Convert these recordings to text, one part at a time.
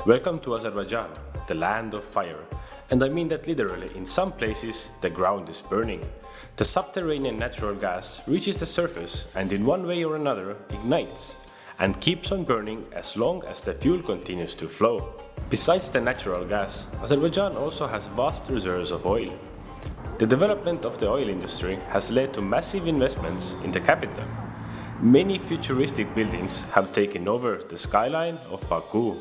Welcome to Azerbaijan, the land of fire. And I mean that literally. In some places the ground is burning. The subterranean natural gas reaches the surface and in one way or another ignites and keeps on burning as long as the fuel continues to flow. Besides the natural gas, Azerbaijan also has vast reserves of oil. The development of the oil industry has led to massive investments in the capital. Many futuristic buildings have taken over the skyline of Baku.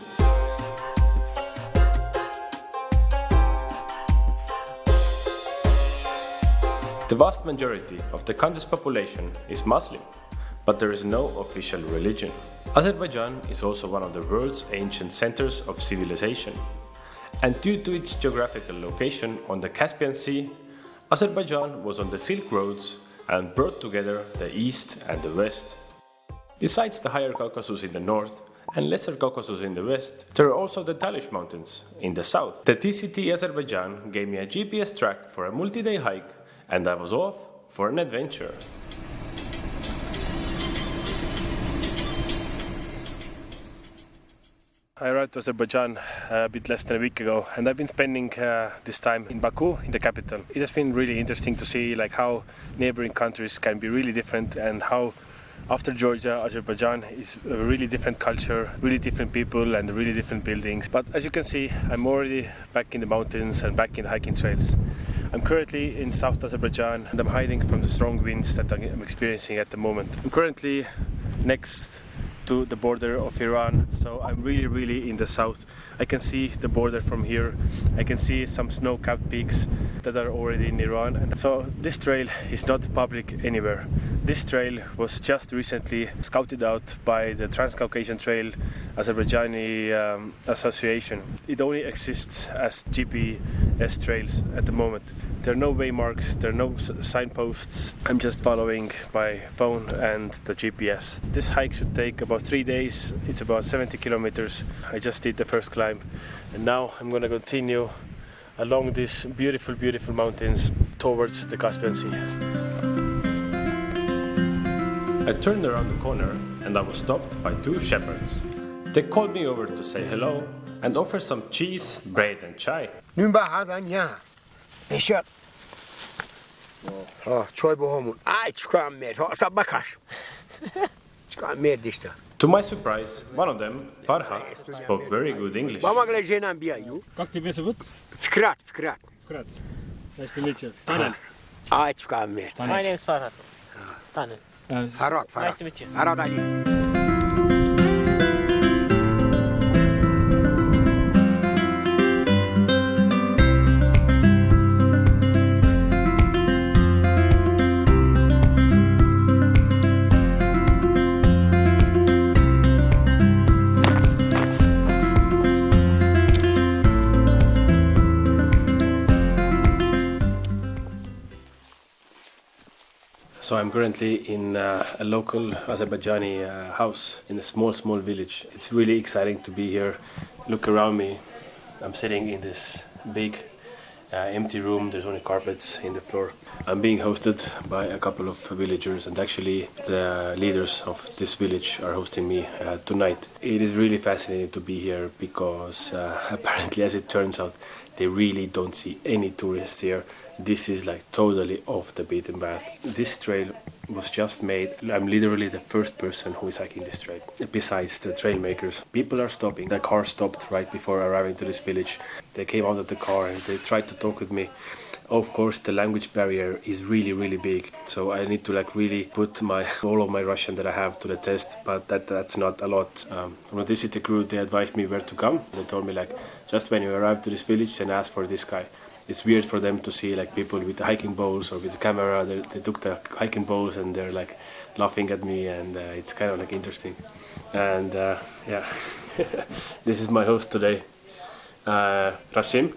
The vast majority of the country's population is Muslim, but there is no official religion. Azerbaijan is also one of the world's ancient centers of civilization. And due to its geographical location on the Caspian Sea, Azerbaijan was on the Silk Roads and brought together the East and the West. Besides the Higher Caucasus in the north and Lesser Caucasus in the west, there are also the Talysh Mountains in the south. The TCT Azerbaijan gave me a GPS track for a multi-day hike, and I was off for an adventure. I arrived to Azerbaijan a bit less than a week ago, and I've been spending this time in Baku, in the capital. It has been really interesting to see how neighboring countries can be really different, and how after Georgia, Azerbaijan is a really different culture, really different people and really different buildings. But as you can see, I'm already back in the mountains and back in the hiking trails. I'm currently in South Azerbaijan and I'm hiding from the strong winds that I'm experiencing at the moment. I'm currently next to the border of Iran, so I'm really in the south. I can see the border from here. I can see some snow-capped peaks that are already in Iran. And so this trail is not public anywhere. This trail was just recently scouted out by the Transcaucasian Trail Azerbaijani Association. It only exists as GPS trails at the moment. There are no waymarks, there are no signposts. I'm just following my phone and the GPS. This hike should take about 3 days. It's about 70 kilometers. I just did the first climb and now I'm gonna continue along these beautiful mountains towards the Caspian Sea. I turned around the corner and I was stopped by two shepherds. They called me over to say hello and offer some cheese, bread and chai. To my surprise, one of them, Farhat, spoke very good English. Как тебя зовут? Фикрат. Nice to meet you. Taner. My name is Farhat. Taner. Nice to meet you. So I'm currently in a local Azerbaijani house in a small village. It's really exciting to be here. Look around me. I'm sitting in this big empty room. There's only carpets in the floor. I'm being hosted by a couple of villagers, and actually the leaders of this village are hosting me tonight. It is really fascinating to be here because apparently, as it turns out, they really don't see any tourists here. This is like totally off the beaten path. This trail was just made. I'm literally the first person who is hiking this trail, besides the trail makers. People are stopping. The car stopped right before arriving to this village. They came out of the car and they tried to talk with me. Of course, the language barrier is really big, so I need to really put all of my Russian that I have to the test, but that's not a lot. From the city crew, they advised me where to come. They told me just when you arrive to this village, then ask for this guy. It's weird for them to see people with the hiking bowls or with the camera. They took the hiking bowls and they're laughing at me, and it's kind of interesting. And yeah, this is my host today, Rasim.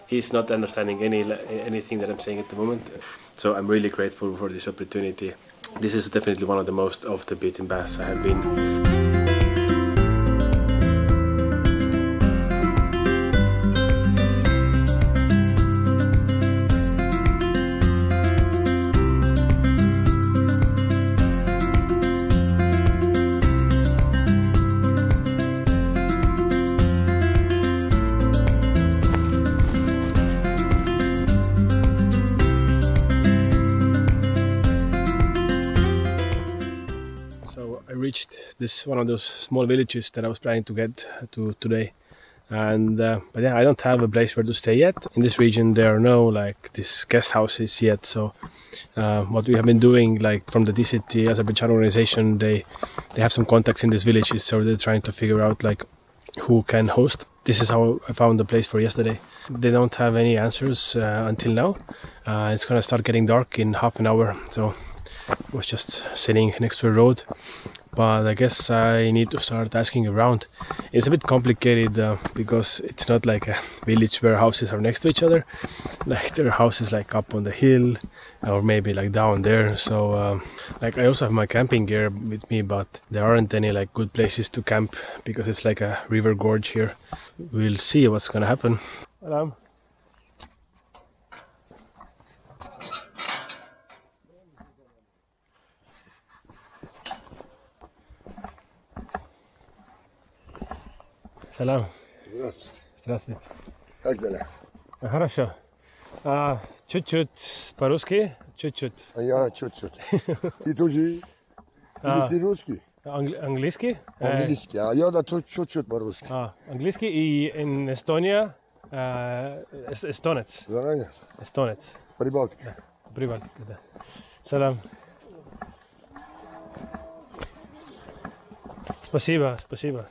He's not understanding anything that I'm saying at the moment, so I'm really grateful for this opportunity. This is definitely one of the most off the beaten paths I have been. This is one of those small villages that I was planning to get to today. And but yeah, I don't have a place where to stay yet. In this region there are no like these guest houses yet, so what we have been doing, like from the DCT Azerbaijan organization, they have some contacts in these villages, so they're trying to figure out like who can host. This is how I found the place for yesterday. They don't have any answers until now. It's gonna start getting dark in half an hour, so I was just sitting next to a road. But I guess I need to start asking around. It's a bit complicated because it's not like a village where houses are next to each other. Like there are houses like up on the hill or maybe like down there. So like I also have my camping gear with me, but there aren't any like good places to camp because it's like a river gorge here. We'll see what's gonna happen. Salam. Salam. Здравствуйте. Как дела? Хорошо. Чуть-чуть по-русски, чуть-чуть. Я чуть-чуть. Ты тоже? Или ты русский? Английский? Английский. А я да тут чуть-чуть по-русски. Английский и in Эстония эстонец. Заранее? Эстонец. Прибалтика. Прибалтика, да. Салам. Спасибо, спасибо.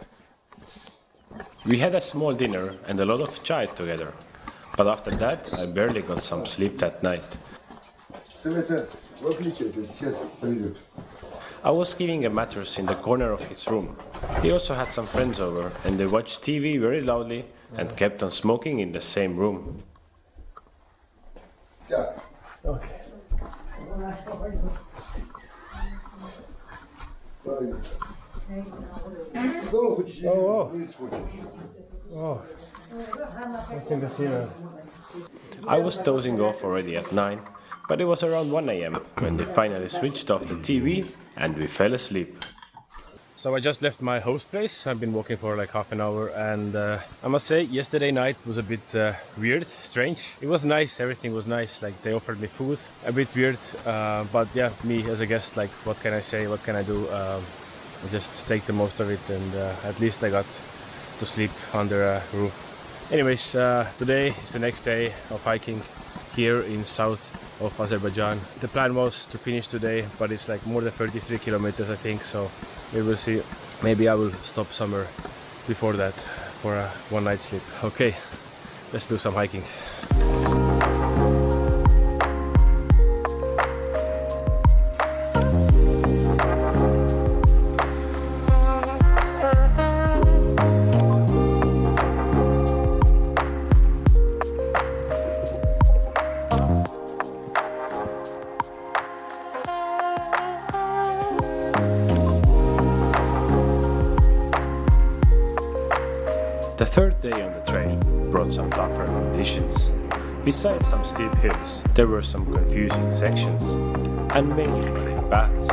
We had a small dinner and a lot of chai together, but after that I barely got some sleep that night. I was giving a mattress in the corner of his room. He also had some friends over and they watched TV very loudly and kept on smoking in the same room. Yeah. Okay. Oh, I was dozing off already at 9, but it was around 1 AM when they finally switched off the TV and we fell asleep. So I just left my host place. I've been walking for like half an hour, and I must say yesterday night was a bit weird, strange. It was nice, everything was nice, like they offered me food. A bit weird, but yeah, me as a guest, like what can I say, what can I do? I just take the most of it, and at least I got to sleep under a roof. Anyways, today is the next day of hiking here in south of Azerbaijan. The plan was to finish today, but it's like more than 33 kilometers I think, so we will see. Maybe I will stop somewhere before that for a one night sleep. Okay, let's do some hiking. The third day on the trail brought some tougher conditions. Besides some steep hills, there were some confusing sections, and mainly muddy paths.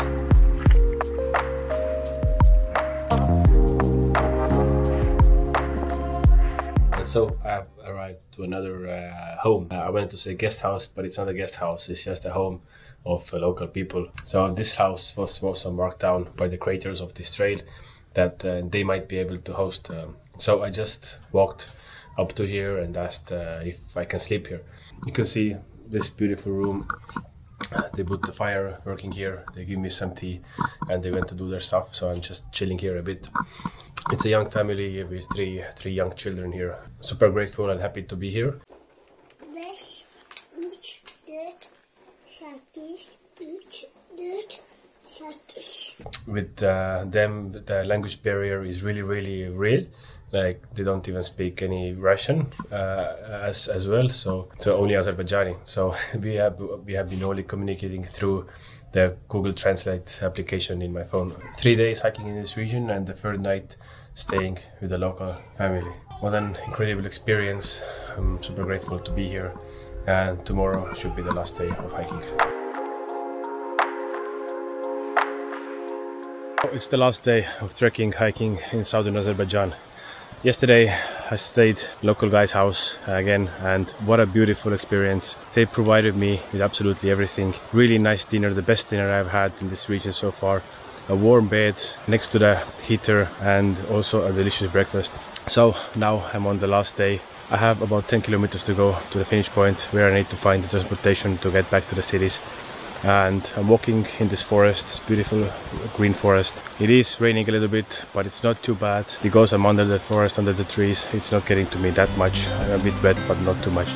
And so I've arrived to another home. I wanted to say guest house, but it's not a guest house, it's just a home of local people. So this house was also marked down by the creators of this trail that they might be able to host. So I just walked up to here and asked if I can sleep here. You can see this beautiful room. They put the fire working here, they give me some tea, and they went to do their stuff, so I'm just chilling here a bit. It's a young family with three young children here. Super grateful and happy to be here. With them, the language barrier is really real. Like they don't even speak any Russian as well, so only Azerbaijani. So we have been only communicating through the Google Translate application in my phone. 3 days hiking in this region, and the third night staying with the local family. What an incredible experience. I'm super grateful to be here, and tomorrow should be the last day of hiking. It's the last day of trekking, hiking in southern Azerbaijan. Yesterday I stayed local guy's house again, and what a beautiful experience. They provided me with absolutely everything. Really nice dinner, the best dinner I've had in this region so far. a warm bed next to the heater and also a delicious breakfast. So now I'm on the last day. I have about 10 kilometers to go to the finish point where I need to find the transportation to get back to the cities. And I'm walking in this forest, this beautiful green forest. It is raining a little bit, but it's not too bad because I'm under the forest, under the trees. It's not getting to me that much. I'm a bit wet, but not too much.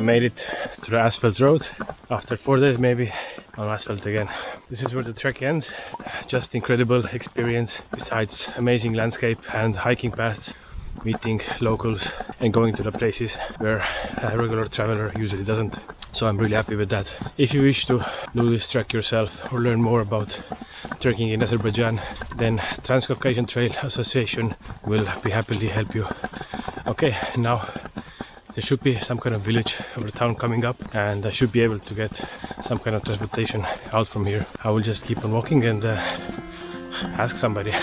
Made it to the asphalt road after 4 days maybe on asphalt again. This is where the trek ends. Just incredible experience, besides amazing landscape and hiking paths, meeting locals and going to the places where a regular traveler usually doesn't. So I'm really happy with that. If you wish to do this trek yourself or learn more about trekking in Azerbaijan, then Transcaucasian Trail Association will be happily help you. Okay, now there should be some kind of village or town coming up and I should be able to get some kind of transportation out from here. I will just keep on walking and ask somebody.